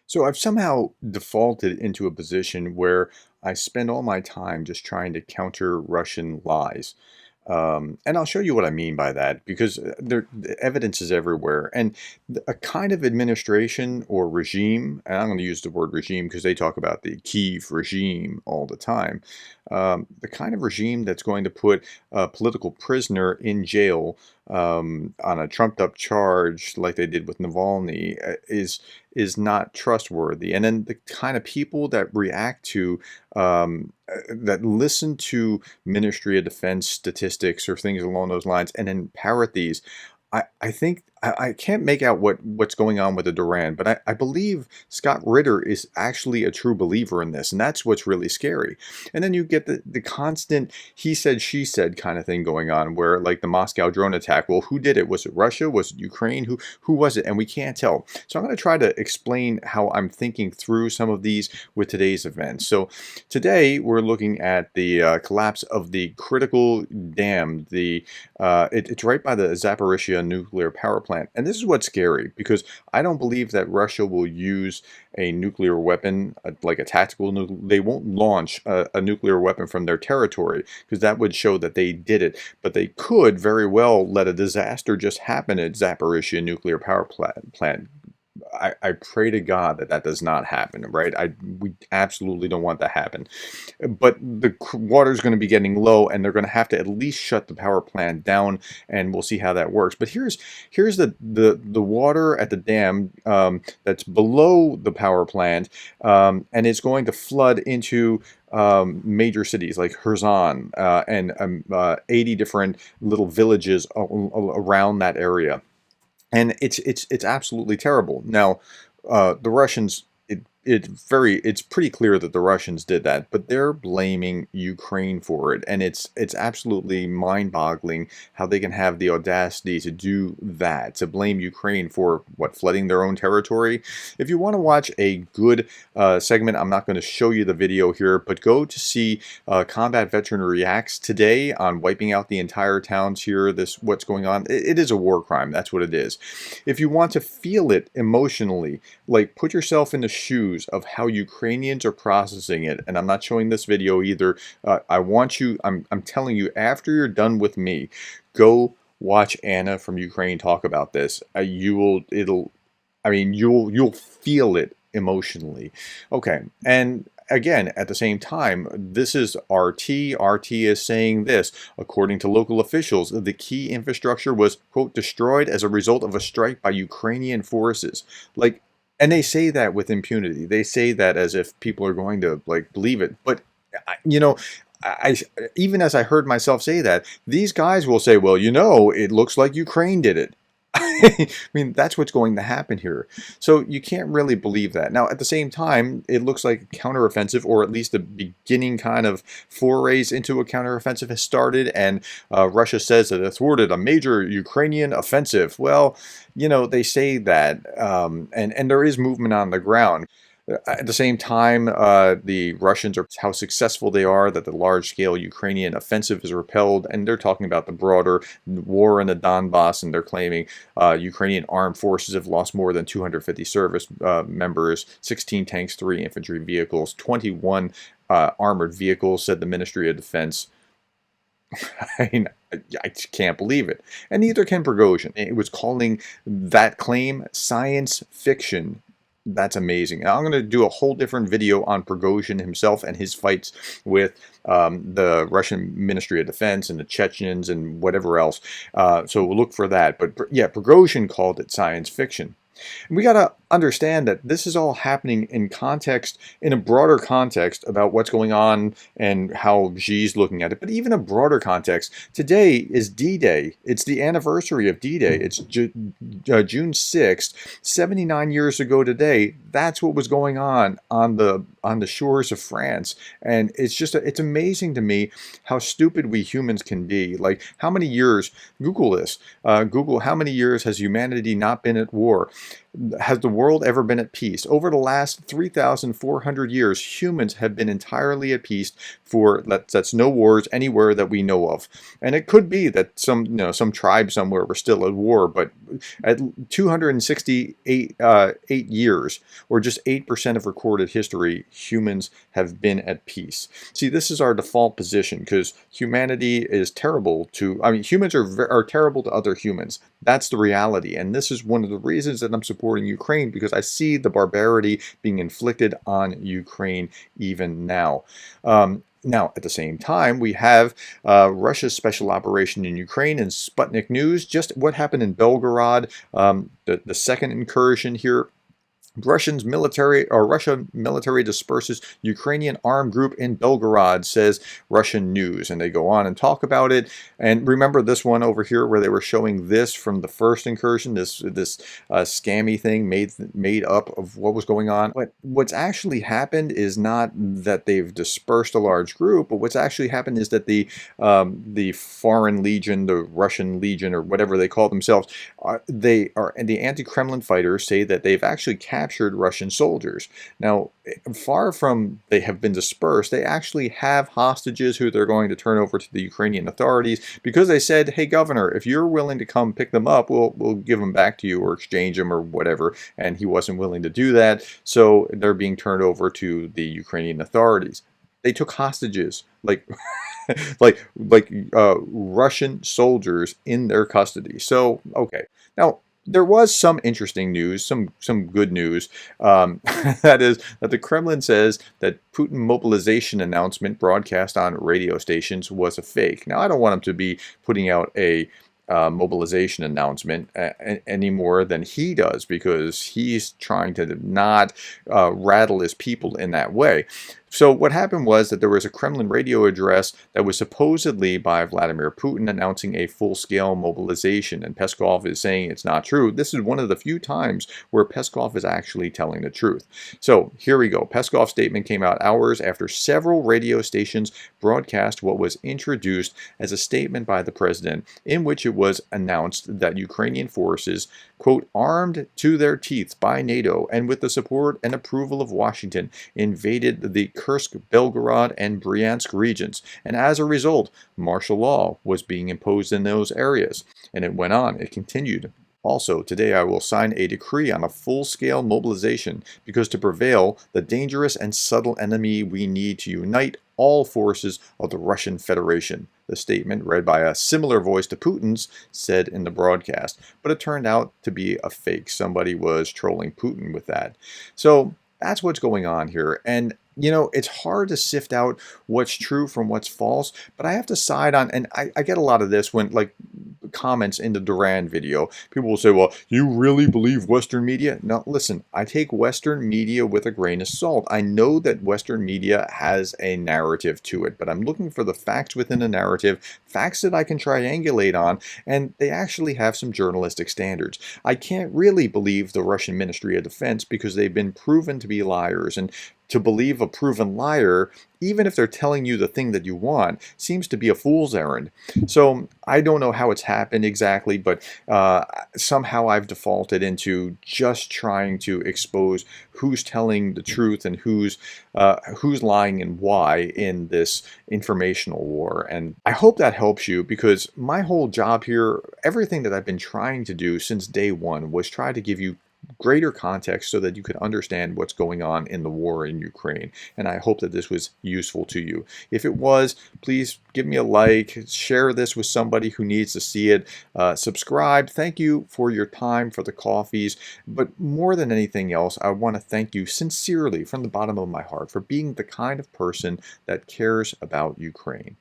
So I've somehow defaulted into a position where I spend all my time just trying to counter Russian lies. And I'll show you what I mean by that because the evidence is everywhere. And a kind of administration or regime, and I'm going to use the word regime because they talk about the Kiev regime all the time. The kind of regime that's going to put a political prisoner in jail on a trumped up charge like they did with Navalny is not trustworthy. And then the kind of people that react to that listen to Ministry of Defense statistics or things along those lines and then parrot these. I think I can't make out what's going on with the Duran, but I believe Scott Ritter is actually a true believer in this, and that's what's really scary. And then you get the constant he said, she said kind of thing going on where like the Moscow drone attack, well, who did it? Was it Russia? Was it Ukraine? Who was it? And we can't tell. So I'm going to try to explain how I'm thinking through some of these with today's events. So today we're looking at the collapse of the critical dam, it's right by the Zaporizhia nuclear power plant. And this is what's scary because I don't believe that Russia will use a nuclear weapon, like a tactical nuclear. They won't launch a nuclear weapon from their territory because that would show that they did it. But they could very well let a disaster just happen at Zaporizhia nuclear power plant. I pray to God that that does not happen, right? We absolutely don't want that to happen. But the water is going to be getting low, and they're going to have to at least shut the power plant down, and we'll see how that works. But here's the water at the dam that's below the power plant, and it's going to flood into major cities like Kherson and 80 different little villages around that area, and it's absolutely terrible. Now, the Russians. It's pretty clear that the Russians did that, but they're blaming Ukraine for it, and it's absolutely mind-boggling how they can have the audacity to do that, to blame Ukraine for what, flooding their own territory. If you want to watch a good segment, I'm not going to show you the video here, but go to see Combat Veteran Reacts today on wiping out the entire towns here. What's going on. It is a war crime. That's what it is. If you want to feel it emotionally, like put yourself in the shoes of how Ukrainians are processing it, and I'm not showing this video either. I'm telling you, after you're done with me, go watch Anna from Ukraine talk about this. You'll feel it emotionally. Okay, and again, at the same time, this is RT. RT is saying this. According to local officials, the key infrastructure was, quote, destroyed as a result of a strike by Ukrainian forces. Like, and they say that with impunity. They say that as if people are going to like believe it. But you know, I even as I heard myself say that, these guys will say, "Well, it looks like Ukraine did it." I mean, that's what's going to happen here. So you can't really believe that. Now, at the same time, it looks like a counteroffensive, or at least a beginning kind of forays into a counteroffensive has started, and Russia says that it thwarted a major Ukrainian offensive. Well, they say that, and there is movement on the ground. At the same time, the Russians are how successful they are, that the large-scale Ukrainian offensive is repelled, and they're talking about the broader war in the Donbass, and they're claiming Ukrainian armed forces have lost more than 250 service members, 16 tanks, 3 infantry vehicles, 21 armored vehicles, said the Ministry of Defense. I mean, I just can't believe it. And neither can Prigozhin. It was calling that claim science fiction. That's amazing. And I'm going to do a whole different video on Prigozhin himself and his fights with the Russian Ministry of Defense and the Chechens and whatever else. So we'll look for that. But yeah, Prigozhin called it science fiction. And we got to understand that this is all happening in context, in a broader context about what's going on and how Xi's looking at it. But even a broader context, today is D-Day. It's the anniversary of D-Day. It's June 6th, 79 years ago today. That's what was going on the shores of France. And it's amazing to me how stupid we humans can be. Like, how many years, Google this, Google how many years has humanity not been at war? Has the world ever been at peace? Over the last 3,400 years, humans have been entirely at peace for that's no wars anywhere that we know of. And it could be that some tribe somewhere were still at war, but at 268 8 years, or just 8% of recorded history, humans have been at peace. See, this is our default position because humanity is terrible to, I mean, humans are terrible to other humans. That's the reality. And this is one of the reasons that I'm supporting Ukraine, because I see the barbarity being inflicted on Ukraine even now. Now, at the same time, we have Russia's special operation in Ukraine and Sputnik News. Just what happened in Belgorod, the second incursion here. Russia military disperses Ukrainian armed group in Belgorod, says Russian news. And they go on and talk about it. And remember this one over here where they were showing this from the first incursion, this scammy thing made up of what was going on. But what's actually happened is not that they've dispersed a large group, but what's actually happened is that the Foreign Legion, the Russian Legion, or whatever they call themselves, and the anti-Kremlin fighters say that they've actually captured Russian soldiers. Now, far from they have been dispersed, they actually have hostages who they're going to turn over to the Ukrainian authorities because they said, hey, governor, if you're willing to come pick them up, we'll give them back to you or exchange them or whatever. And he wasn't willing to do that, so they're being turned over to the Ukrainian authorities. They took hostages, like Russian soldiers in their custody. So, okay. Now, there was some interesting news, some good news. That is that the Kremlin says that Putin mobilization announcement broadcast on radio stations was a fake. Now, I don't want him to be putting out a mobilization announcement any more than he does, because he's trying to not rattle his people in that way. So what happened was that there was a Kremlin radio address that was supposedly by Vladimir Putin announcing a full-scale mobilization, and Peskov is saying it's not true. This is one of the few times where Peskov is actually telling the truth. So here we go. Peskov's statement came out hours after several radio stations broadcast what was introduced as a statement by the president, in which it was announced that Ukrainian forces, quote, armed to their teeth by NATO and with the support and approval of Washington, invaded the Kursk, Belgorod, and Bryansk regions, and as a result, martial law was being imposed in those areas. And it went on, it continued. Also, today I will sign a decree on a full-scale mobilization, because to prevail the dangerous and subtle enemy we need to unite all forces of the Russian Federation. The statement, read by a similar voice to Putin's, said in the broadcast, but it turned out to be a fake. Somebody was trolling Putin with that. So that's what's going on here. And you know, it's hard to sift out what's true from what's false, but I have to side on, and I get a lot of this when, like, comments in the Duran video. People will say, well, you really believe Western media? No, listen, I take Western media with a grain of salt. I know that Western media has a narrative to it, but I'm looking for the facts within a narrative, facts that I can triangulate on, and they actually have some journalistic standards. I can't really believe the Russian Ministry of Defense because they've been proven to be liars, and to believe a proven liar, even if they're telling you the thing that you want, seems to be a fool's errand. So I don't know how it's happened exactly, but somehow I've defaulted into just trying to expose who's telling the truth and who's lying and why in this informational war. And I hope that helps you, because my whole job here, everything that I've been trying to do since day one, was try to give you greater context so that you could understand what's going on in the war in Ukraine. And I hope that this was useful to you. If it was, please give me a like, share this with somebody who needs to see it, subscribe. Thank you for your time, for the coffees. But more than anything else, I want to thank you sincerely from the bottom of my heart for being the kind of person that cares about Ukraine.